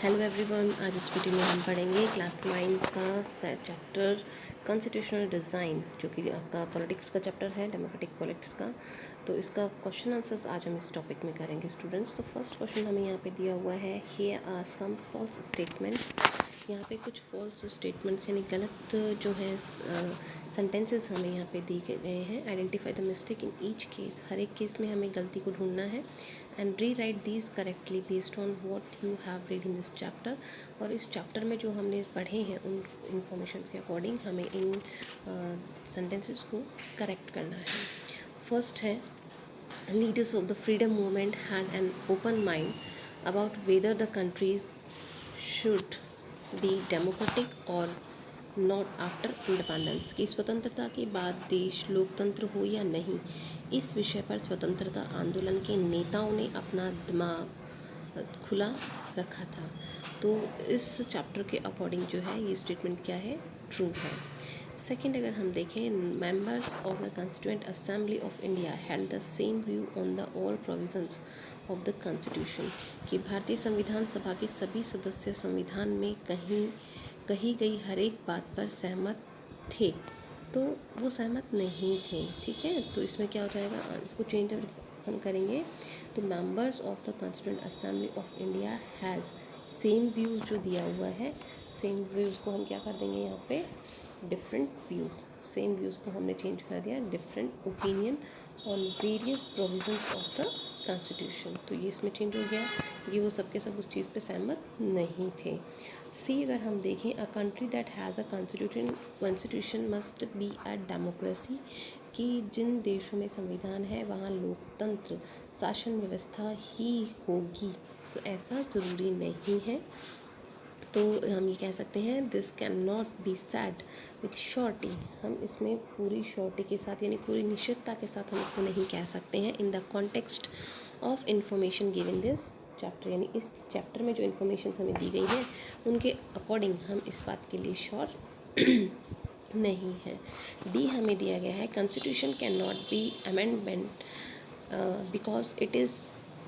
Hello everyone, आज इस video में हम पढ़ेंगे क्लास 9 का चैप्टर कॉन्स्टिट्यूशनल डिज़ाइन, जो कि आपका पॉलिटिक्स का चैप्टर है, डेमोक्रेटिक पॉलिटिक्स का। तो इसका क्वेश्चन आंसर्स आज हम इस टॉपिक में करेंगे स्टूडेंट्स। तो फर्स्ट क्वेश्चन हमें यहाँ पे दिया हुआ है, here are some false statements. यहाँ पे कुछ फॉल्स स्टेटमेंट्स यानी गलत जो है सेंटेंसेस हमें यहाँ पे दिए गए हैं। Identify the mistake in each case, हर एक केस में हमें गलती को ढूंढना है। And re right these correctly based on what you have read in this chapter. और इस चैप्टर में जो हमने पढ़े हैं उन इंफॉर्मेशन के अकॉर्डिंग हमें इन सेंटेंसेस को करेक्ट करना है। फर्स्ट है, leaders of the freedom movement had an open mind about whether the countries should be democratic or not after independence, कि स्वतंत्रता के बाद देश लोकतंत्र हो या नहीं, इस विषय पर स्वतंत्रता आंदोलन के नेताओं ने अपना दिमाग खुला रखा था। तो इस चैप्टर के अकॉर्डिंग जो है ये स्टेटमेंट क्या है, ट्रू है। सेकेंड, अगर हम देखें, members of the constituent assembly of India held the same view on the all provisions of the constitution, कि भारतीय संविधान सभा के सभी सदस्य संविधान में कही गई हर एक बात पर सहमत थे। तो वो सहमत नहीं थे, ठीक है। तो इसमें क्या हो जाएगा, इसको चेंज हम करेंगे। तो members of the constituent assembly of India has same views जो दिया हुआ है, सेम व्यूज़ को हम क्या कर देंगे यहाँ पे, डिफरेंट व्यूज़। सेम व्यूज़ को हमने चेंज कर दिया different opinion on various provisions of the constitution. तो ये इसमें चेंज हो गया, ये वो सब के सब उस चीज़ पे सहमत नहीं थे। सी, अगर हम देखें, a country that has a constitution must be a democracy, कि जिन देशों में संविधान है वहाँ लोकतंत्र शासन व्यवस्था ही होगी। तो ऐसा ज़रूरी नहीं है। तो हम ये कह सकते हैं, this can not be sad with surety, हम इसमें पूरी श्योरिटी के साथ यानी पूरी निश्चितता के साथ हम इसको नहीं कह सकते हैं। In the context of information given this chapter, यानी इस चैप्टर में जो इन्फॉर्मेशन हमें दी गई है उनके अकॉर्डिंग हम इस बात के लिए श्योर नहीं है। डी हमें दिया गया है, constitution can not B amendment because it is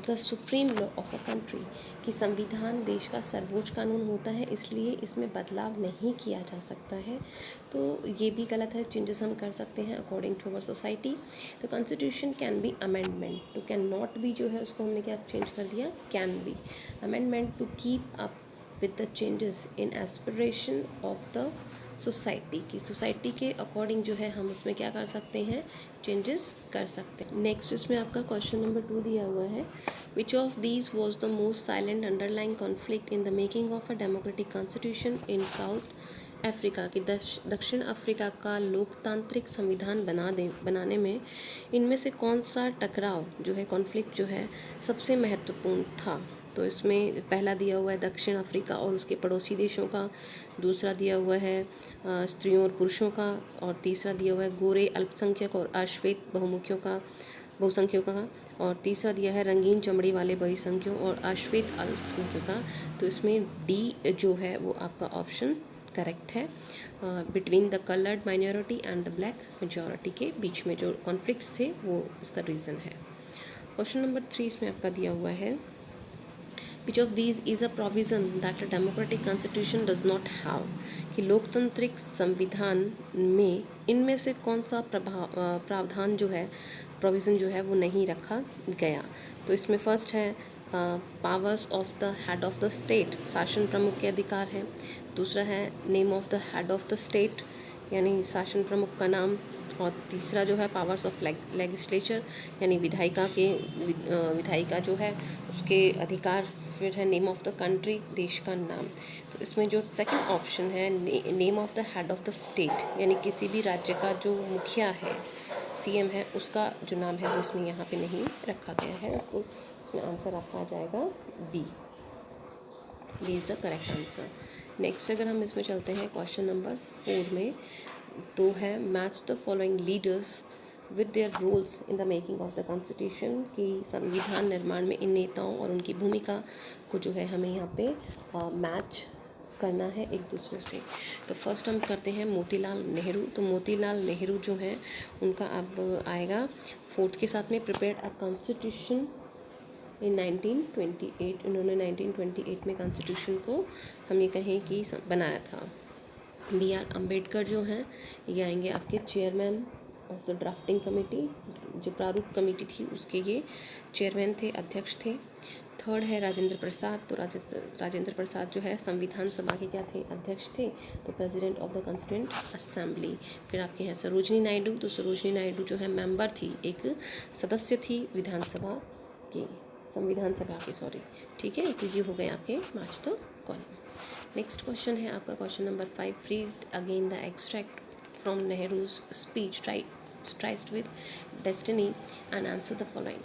the supreme law of a country, कि संविधान देश का सर्वोच्च कानून होता है, इसलिए इसमें बदलाव नहीं किया जा सकता है। तो ये भी गलत है, चेंजेस हम कर सकते हैं अकॉर्डिंग टू अवर सोसाइटी। तो कॉन्स्टिट्यूशन कैन बी अमेंडमेंट, तो कैन नॉट बी जो है उसको हमने क्या चेंज कर दिया, can be amendment to keep up with the changes in aspiration of the society, की सोसाइटी के अकॉर्डिंग जो है हम उसमें क्या कर सकते हैं, चेंजेस कर सकते हैं। नेक्स्ट इसमें आपका क्वेश्चन नंबर 2 दिया हुआ है, which of these was the most silent underlying conflict in the making of a democratic constitution in south Africa, की दक्षिण अफ्रीका का लोकतांत्रिक संविधान बनाने में इनमें से कौन सा टकराव जो है, कॉन्फ्लिक्ट जो है सबसे महत्वपूर्ण था। तो इसमें पहला दिया हुआ है दक्षिण अफ्रीका और उसके पड़ोसी देशों का, दूसरा दिया हुआ है स्त्रियों और पुरुषों का, और तीसरा दिया हुआ है गोरे अल्पसंख्यक और अश्वेत बहुसंख्यकों का, और तीसरा दिया है रंगीन चमड़ी वाले बहुसंख्यों और अश्वेत अल्पसंख्यकों का। तो इसमें डी जो है वो आपका ऑप्शन करेक्ट है। Between the coloured minority and the black majority के बीच में जो कॉन्फ्लिक्ट्स थे वो इसका रीज़न है। क्वेश्चन नंबर 3 इसमें आपका दिया हुआ है, Which of these is a provision that a democratic constitution does not have, कि लोकतांत्रिक संविधान में इनमें से कौन सा प्रावधान जो है, प्रोविज़न जो है वो नहीं रखा गया। तो इसमें फर्स्ट है powers of the head of the state, शासन प्रमुख के अधिकार हैं। दूसरा है name of the head of the state, यानी शासन प्रमुख का नाम। और तीसरा जो है पावर्स ऑफ लेजिस्लेचर, यानी विधायिका जो है उसके अधिकार। फिर है नेम ऑफ द कंट्री, देश का नाम। तो इसमें जो सेकंड ऑप्शन है name of the head of the state, यानी किसी भी राज्य का जो मुखिया है, सीएम है, उसका जो नाम है वो इसमें यहाँ पे नहीं रखा गया है। तो इसमें आंसर आपका आ जाएगा B is the correct answer. Next अगर हम इसमें चलते हैं क्वेश्चन नंबर 4 में, तो है match the following leaders with their roles in the making of the constitution, की संविधान निर्माण में इन नेताओं और उनकी भूमिका को जो है हमें यहाँ पे मैच करना है एक दूसरे से। तो फर्स्ट हम करते हैं मोतीलाल नेहरू। तो मोतीलाल नेहरू जो हैं उनका अब आएगा 4th के साथ में, प्रिपेयर अ कॉन्स्टिट्यूशन इन 1928 इन्होंने 1928 में कॉन्स्टिट्यूशन को हम ये कहें कि बनाया था। बी आर अम्बेडकर जो हैं ये आएंगे आपके chairman of the drafting committee, जो प्रारूप कमेटी थी उसके ये चेयरमैन थे, अध्यक्ष थे। थर्ड है राजेंद्र प्रसाद, तो राजेंद्र प्रसाद जो है संविधान सभा के क्या थे, अध्यक्ष थे, तो president of the constituent assembly. फिर आपके हैं सरोजनी नायडू, तो सरोजनी नायडू जो है मेंबर थी, एक सदस्य थी विधानसभा की, संविधान सभा की, सॉरी, ठीक है। तो ये हो गए आपके मार्च द कॉलम। नेक्स्ट क्वेश्चन है आपका question number 5, read again the extract from Nehru's speech tryst with destiny and answer the following,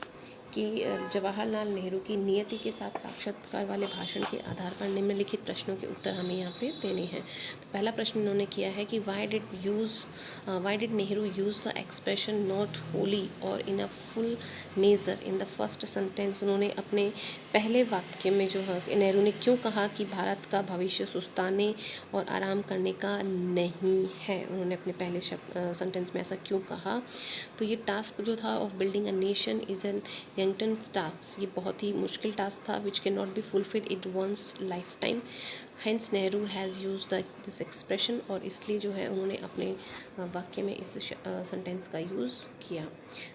कि जवाहरलाल नेहरू की नियति के साथ साक्षात्कार वाले भाषण के आधार पर निम्नलिखित प्रश्नों के उत्तर हमें यहाँ पे देने हैं। तो पहला प्रश्न इन्होंने किया है कि why did Nehru use the expression not wholly or in a full measure in the first sentence. उन्होंने अपने पहले वाक्य में जो है नेहरू ने क्यों कहा कि भारत का भविष्य सुस्ताने और आराम करने का नहीं है, उन्होंने अपने पहले सेंटेंस में ऐसा क्यों कहा। तो ये टास्क जो था of building a nation is an unending task, ये बहुत ही मुश्किल टास्क था, which can not be fulfilled in one's lifetime, hence Nehru has use this expression, और इसलिए जो है उन्होंने अपने वाक्य में इस सेंटेंस का यूज़ किया।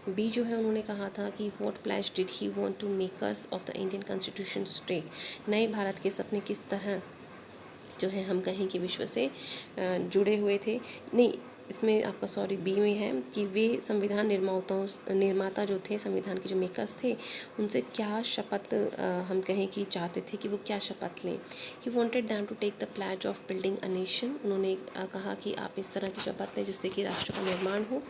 बी जो है उन्होंने कहा था कि what pledge did he want to makers of the Indian constitution state, नए भारत के सपने किस तरह जो है हम कहें कि विश्व से जुड़े हुए थे। नहीं, इसमें आपका सॉरी बी में है कि वे संविधान निर्माता जो थे, संविधान के जो मेकर्स थे, उनसे क्या शपथ हम कहें कि चाहते थे कि वो क्या शपथ लें। He wanted them to take the pledge of building a nation, उन्होंने कहा कि आप इस तरह की शपथ लें जिससे कि राष्ट्र का निर्माण हो,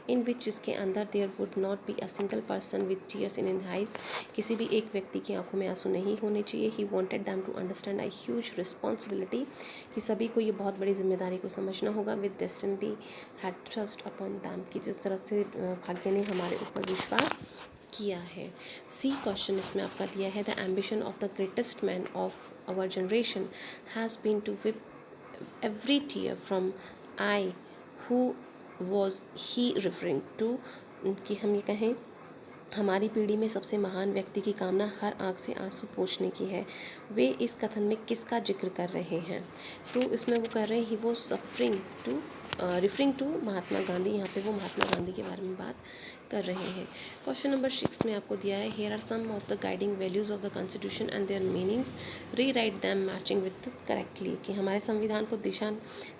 इन विच जिसके अंदर there would not be a single person with tears in eyes, किसी भी एक व्यक्ति की आंखों में आंसू नहीं होने चाहिए। He wanted them to understand a huge responsibility, कि सभी को ये बहुत बड़ी जिम्मेदारी को समझना होगा। With destiny had trust upon them, कि जिस तरह से भाग्य ने हमारे ऊपर विश्वास किया है। सी क्वेश्चन इसमें आपका दिया है, the ambition of the greatest man of our generation has been to wipe every tear from eye, who was he referring to, कि हम ये कहें हमारी पीढ़ी में सबसे महान व्यक्ति की कामना हर आंख से आंसू पोंछने की है, वे इस कथन में किसका जिक्र कर रहे हैं। तो इसमें वो कर रहे हैं ही वो suffering to referring to Mahatma Gandhi, यहाँ पे वो महात्मा गांधी के बारे में बात कर रहे हैं। क्वेश्चन नंबर 6 में आपको दिया है, here are some of the guiding values of the constitution and their meanings, rewrite them matching with correctly, कि हमारे संविधान को दिशा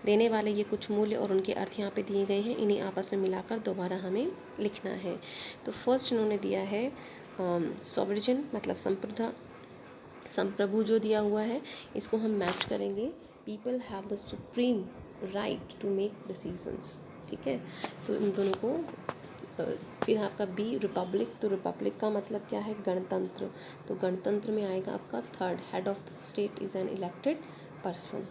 देने वाले ये कुछ मूल्य और उनके अर्थ यहाँ पे दिए गए हैं, इन्हें आपस में मिलाकर दोबारा हमें लिखना है। तो फर्स्ट इन्होंने दिया है सॉवरेजन मतलब संप्रभु जो दिया हुआ है, इसको हम मैच करेंगे, people have the supreme right to make decisions, ठीक है। तो इन दोनों को फिर आपका बी रिपब्लिक, तो रिपब्लिक का मतलब क्या है, गणतंत्र, तो गणतंत्र में आएगा आपका third, head of the state is an elected person,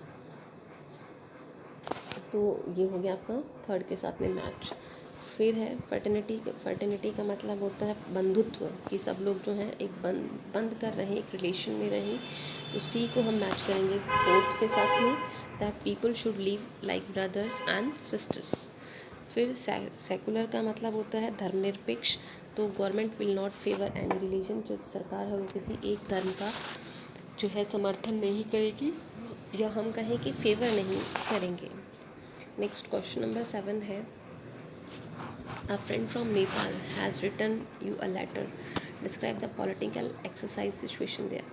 तो ये हो गया आपका थर्ड के साथ में मैच। फिर है फर्टिनिटी का मतलब होता है बंधुत्व, कि सब लोग जो हैं एक बंद कर रहे हैं, एक रिलेशन में रहें, तो सी को हम मैच करेंगे फोर्थ के साथ में, that people should live like brothers and sisters. फिर सेकुलर का मतलब होता है धर्मनिरपेक्ष, तो government will not favour any religion, जो सरकार है वो किसी एक धर्म का जो है समर्थन नहीं करेगी, या हम कहें कि फेवर नहीं करेंगे। नेक्स्ट क्वेश्चन नंबर 7 है, A friend from Nepal has written you a letter. Describe the political exercise situation there.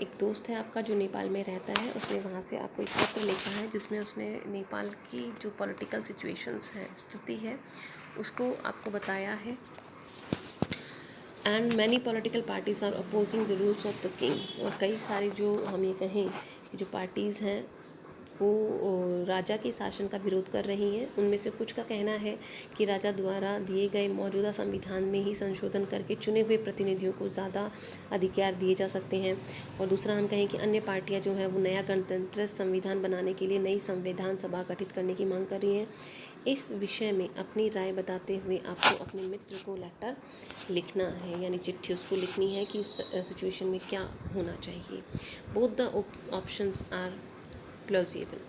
एक दोस्त है आपका जो नेपाल में रहता है, उसने वहाँ से आपको एक पत्र लिखा है जिसमें उसने नेपाल की जो पॉलिटिकल सिचुएशंस है, स्थिति है, उसको आपको बताया है। And many political parties are opposing the rules of the king, और कई सारी जो हम ये कहें कि जो पार्टीज़ हैं वो राजा के शासन का विरोध कर रही हैं। उनमें से कुछ का कहना है कि राजा द्वारा दिए गए मौजूदा संविधान में ही संशोधन करके चुने हुए प्रतिनिधियों को ज़्यादा अधिकार दिए जा सकते हैं, और दूसरा हम कहें कि अन्य पार्टियां जो हैं वो नया गणतंत्र संविधान बनाने के लिए नई संविधान सभा गठित करने की मांग कर रही हैं। इस विषय में अपनी राय बताते हुए आपको अपने मित्र को लेटर लिखना है, यानी चिट्ठी उसको लिखनी है कि इस सिचुएशन में क्या होना चाहिए। Both the options are plausible,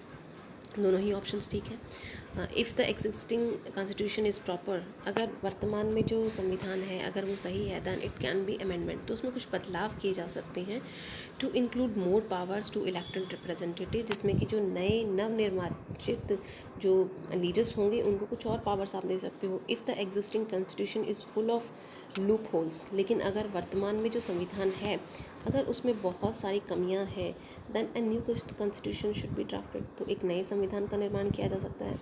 दोनों ही ऑप्शंस ठीक है। If the existing constitution is proper, अगर वर्तमान में जो संविधान है अगर वो सही है, then it can be amendment, तो उसमें कुछ बदलाव किए जा सकते हैं to include more powers to elected representative, जिसमें कि जो नए नवनिर्वाचित जो लीडर्स होंगे उनको कुछ और पावर्स आप दे सकते हो। If the existing constitution is full of loop holes, लेकिन अगर वर्तमान में जो संविधान है अगर उसमें बहुत सारी कमियां हैं, then a new constitution should be drafted, तो एक नए संविधान का निर्माण किया जा सकता है।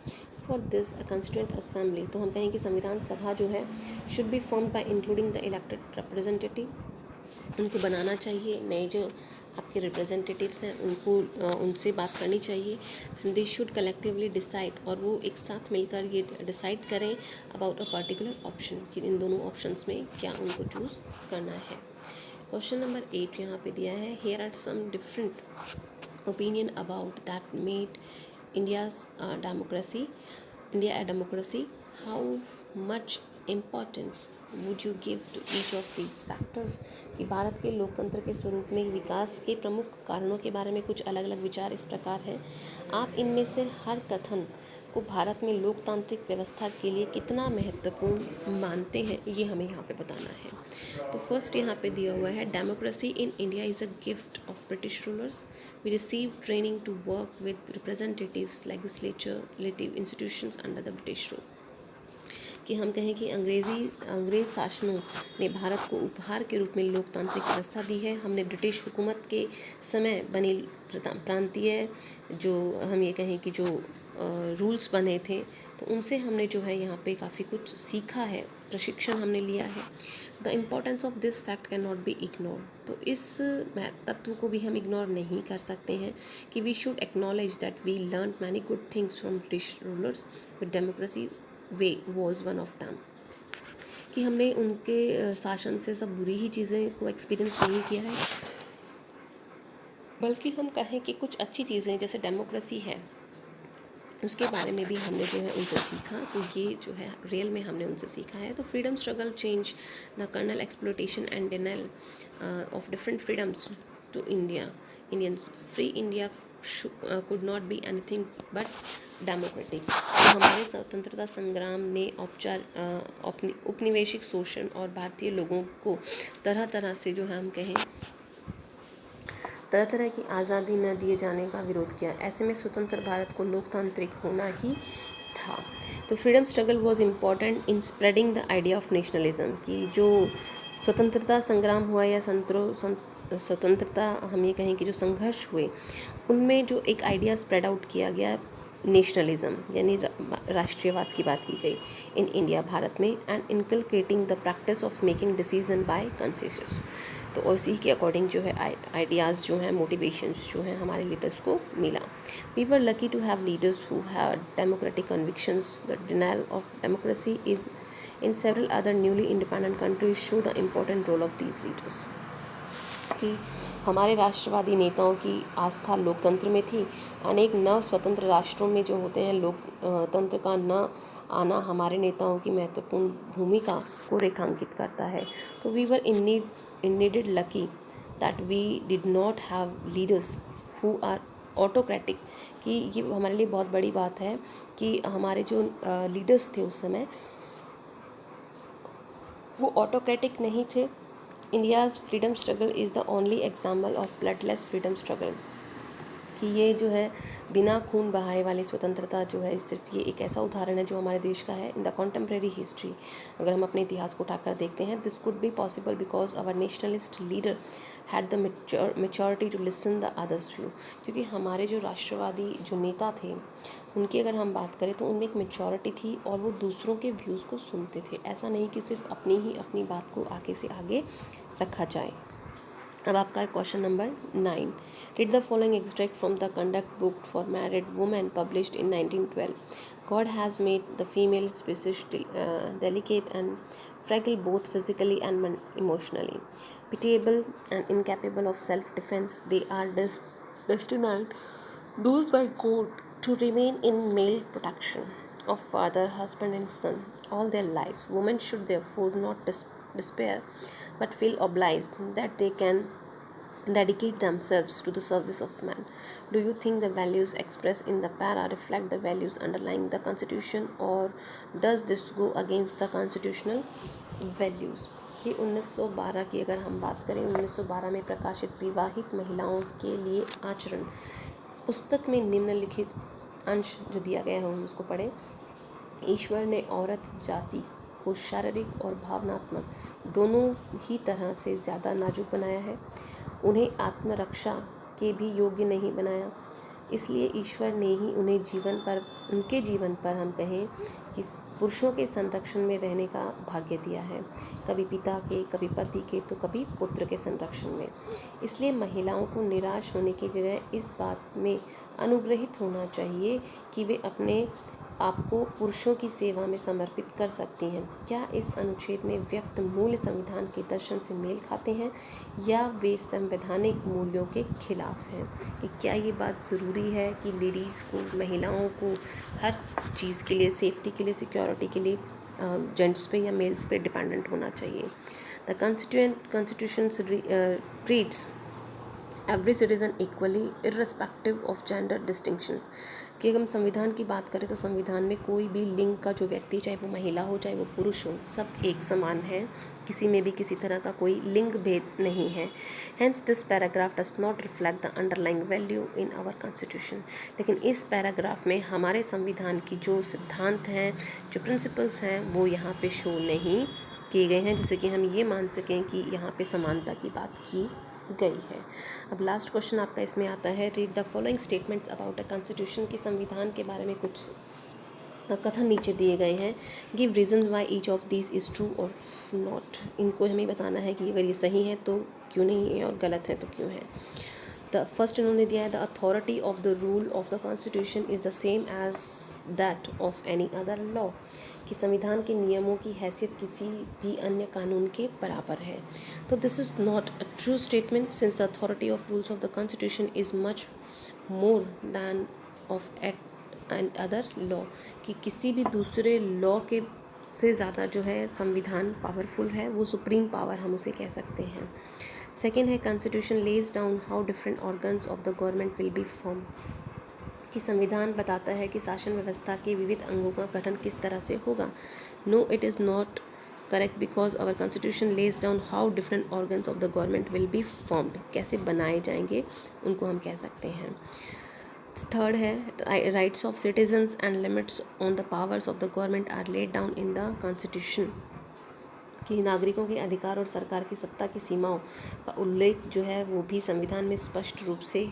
For this a constituent assembly, तो हम कहें कि संविधान सभा जो है should be formed by including the elected representative, उनको बनाना चाहिए, नए जो आपके रिप्रेजेंटेटिव्स हैं उनको उनसे बात करनी चाहिए, and they should collectively decide, और वो एक साथ मिलकर ये डिसाइड करें अबाउट अ पर्टिकुलर ऑप्शन, कि इन दोनों ऑप्शंस में क्या उनको चूज़ करना है। क्वेश्चन नंबर 8 यहाँ पे दिया है, here are some different opinion about that made India's democracy India a democracy, how much importance would you give to each of these factors, कि भारत के लोकतंत्र के स्वरूप में विकास के प्रमुख कारणों के बारे में कुछ अलग अलग विचार इस प्रकार हैं। आप इनमें से हर कथन को भारत में लोकतांत्रिक व्यवस्था के लिए कितना महत्वपूर्ण मानते हैं, ये हमें यहाँ पे बताना है। तो फर्स्ट यहाँ पे दिया हुआ है, democracy in India is a gift of British rulers, we receive training to work with representatives legislative institutions under the British rule, कि हम कहें कि अंग्रेज़ शासनों ने भारत को उपहार के रूप में लोकतांत्रिक व्यवस्था दी है। हमने ब्रिटिश हुकूमत के समय बनी प्रांतीय जो हम ये कहें कि जो रूल्स बने थे, तो उनसे हमने जो है यहाँ पे काफ़ी कुछ सीखा है, प्रशिक्षण हमने लिया है। The importance of this fact can not be ignore, तो इस तत्व को भी हम इग्नोर नहीं कर सकते हैं कि we should acknowledge that we learn many good things from British rulers with democracy way was one of them, कि हमने उनके शासन से सब बुरी ही चीज़ें को एक्सपीरियंस नहीं किया है, बल्कि हम कहें कि कुछ अच्छी चीज़ें जैसे डेमोक्रेसी है उसके बारे में भी हमने जो है उनसे सीखा, तो ये जो है रियल में हमने उनसे सीखा है। तो freedom struggle change the colonial exploitation and denial of different freedoms to Indians, free India could not be anything but democratic, तो हमारे स्वतंत्रता संग्राम ने उपनिवेशिक शोषण और भारतीय लोगों को तरह तरह से जो है हम कहें तरह तरह की आज़ादी न दिए जाने का विरोध किया। ऐसे में स्वतंत्र भारत को लोकतांत्रिक होना ही था। तो freedom struggle was important in spreading the idea of nationalism, की जो स्वतंत्रता संग्राम हुआ या स्वतंत्रता हम ये कहें कि जो संघर्ष हुए उनमें जो एक आइडिया स्प्रेड आउट किया गया नेशनलिज्म यानी राष्ट्रीयवाद की बात की गई इन इंडिया भारत में, and inculcating the practice of making decision by consensus, तो उसी के अकॉर्डिंग जो है आइडियाज़ जो हैं मोटिवेशंस जो हैं हमारे लीडर्स को मिला। We were lucky to have leaders who have democratic convictions, the denial of democracy in several other newly independent countries show the important role of these leaders, कि हमारे राष्ट्रवादी नेताओं की आस्था लोकतंत्र में थी। अनेक नव स्वतंत्र राष्ट्रों में जो होते हैं लोकतंत्र का न आना हमारे नेताओं की महत्वपूर्ण भूमिका को रेखांकित करता है। तो we were indeed lucky that we did not have leaders who are autocratic, कि ये हमारे लिए बहुत बड़ी बात है कि हमारे जो लीडर्स थे उस समय वो ऑटोक्रेटिक नहीं थे। India's freedom struggle is the only example of bloodless freedom struggle, कि ये जो है बिना खून बहाए वाली स्वतंत्रता जो है सिर्फ ये एक ऐसा उदाहरण है जो हमारे देश का है इन द कॉन्टेम्प्रेरी हिस्ट्री। अगर हम अपने इतिहास को उठाकर देखते हैं, this could be possible because our nationalist leader had the maturity to listen the others view, क्योंकि हमारे जो राष्ट्रवादी जो नेता थे उनकी अगर हम बात करें तो उनमें एक मेच्योरिटी थी और वो दूसरों के व्यूज़ को सुनते थे, ऐसा नहीं कि सिर्फ अपनी बात को आगे से आगे रखा जाए। अब आपका question number 9, read the following extract from the conduct book for married women published in 1912। God has made the female species delicate and fragile both physically and emotionally. Pitiable and incapable of self-defense, they are destined, those by God, to remain in male protection of father, husband, and son all their lives. Women should therefore not despair, but feel obliged that they can dedicate themselves to the service of man. Do you think the values expressed in the para reflect the values underlying the constitution, or does this go against the constitutional values? कि 1912 की अगर हम बात करें, 1912 में प्रकाशित विवाहित महिलाओं के लिए आचरण पुस्तक में निम्नलिखित अंश जो दिया गया है हम उसको पढ़ें। ईश्वर ने औरत जाति को शारीरिक और भावनात्मक दोनों ही तरह से ज़्यादा नाजुक बनाया है। उन्हें आत्मरक्षा के भी योग्य नहीं बनाया। इसलिए ईश्वर ने ही उनके जीवन पर हम कहें कि पुरुषों के संरक्षण में रहने का भाग्य दिया है, कभी पिता के, कभी पति के, तो कभी पुत्र के संरक्षण में। इसलिए महिलाओं को निराश होने की जगह इस बात में अनुग्रहित होना चाहिए कि वे अपने आपको पुरुषों की सेवा में समर्पित कर सकती हैं। क्या इस अनुच्छेद में व्यक्त मूल्य संविधान के दर्शन से मेल खाते हैं या वे संवैधानिक मूल्यों के खिलाफ हैं? कि क्या ये बात ज़रूरी है कि लेडीज़ को, महिलाओं को हर चीज़ के लिए, सेफ्टी के लिए, सिक्योरिटी के लिए जेंट्स पे या मेल्स पे डिपेंडेंट होना चाहिए? The constitution treats every citizen equally irrespective of gender distinction. कि अगर हम संविधान की बात करें तो संविधान में कोई भी लिंग का जो व्यक्ति, चाहे वो महिला हो चाहे वो पुरुष हो, सब एक समान है, किसी में भी किसी तरह का कोई लिंग भेद नहीं है। Hence this paragraph does not reflect the underlying value in our constitution. लेकिन इस पैराग्राफ में हमारे संविधान की जो सिद्धांत हैं, जो प्रिंसिपल्स हैं, वो यहाँ पे शो नहीं किए गए हैं, जिससे कि हम ये मान सकें कि यहाँ पे समानता की बात की गई है। अब लास्ट क्वेश्चन आपका इसमें आता है, read the following statements about a constitution. की संविधान के बारे में कुछ कथन नीचे दिए गए हैं। Give reason why each of this is true और नॉट। इनको हमें बताना है कि अगर ये सही है तो क्यों नहीं है और गलत है तो क्यों है। द फर्स्ट इन्होंने दिया है, the authority of the rule of the constitution is the same as that of any other law. कि संविधान के नियमों की हैसियत किसी भी अन्य कानून के बराबर है। तो this is not a true statement since the authority of rules of the constitution is much more than of and other law. कि किसी भी दूसरे लॉ के से ज़्यादा जो है संविधान पावरफुल है, वो सुप्रीम पावर हम उसे कह सकते हैं। सेकेंड है, constitution lays down how different organs of the government will B form. कि संविधान बताता है कि शासन व्यवस्था के विविध अंगों का गठन किस तरह से होगा। No, it is not correct because our constitution lays down how different organs of the government will be formed. कैसे बनाए जाएंगे उनको हम कह सकते हैं। थर्ड है, rights of citizens and limits on the powers of the government are laid down in the constitution. कि नागरिकों के अधिकार और सरकार की सत्ता की सीमाओं का उल्लेख जो है वो भी संविधान में स्पष्ट रूप से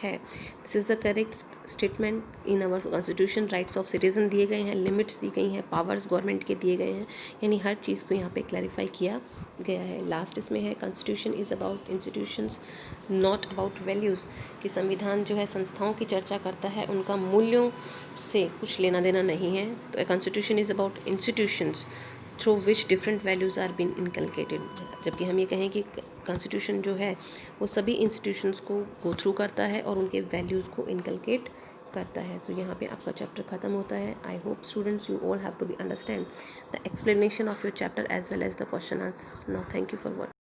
है। This is the correct statement in our constitution. Rights of citizen दिए गए हैं, लिमिट्स दी गई हैं, पावर्स गवर्नमेंट के दिए गए हैं, यानी हर चीज़ को यहाँ पे क्लैरिफाई किया गया है। लास्ट इसमें है, constitution is about institutions not about values. कि संविधान जो है संस्थाओं की चर्चा करता है, उनका मूल्यों से कुछ लेना देना नहीं है। तो constitution is about institutions through which different values are been inculcated. जबकि हम ये कहें कि कॉन्स्टिट्यूशन जो है वो सभी इंस्टीट्यूशंस को गो थ्रू करता है और उनके वैल्यूज़ को इनकलकेट करता है। तो यहाँ पे आपका चैप्टर ख़त्म होता है। I hope students you all have to be understand the explanation of your chapter as well as the question answers. Now thank you for watching.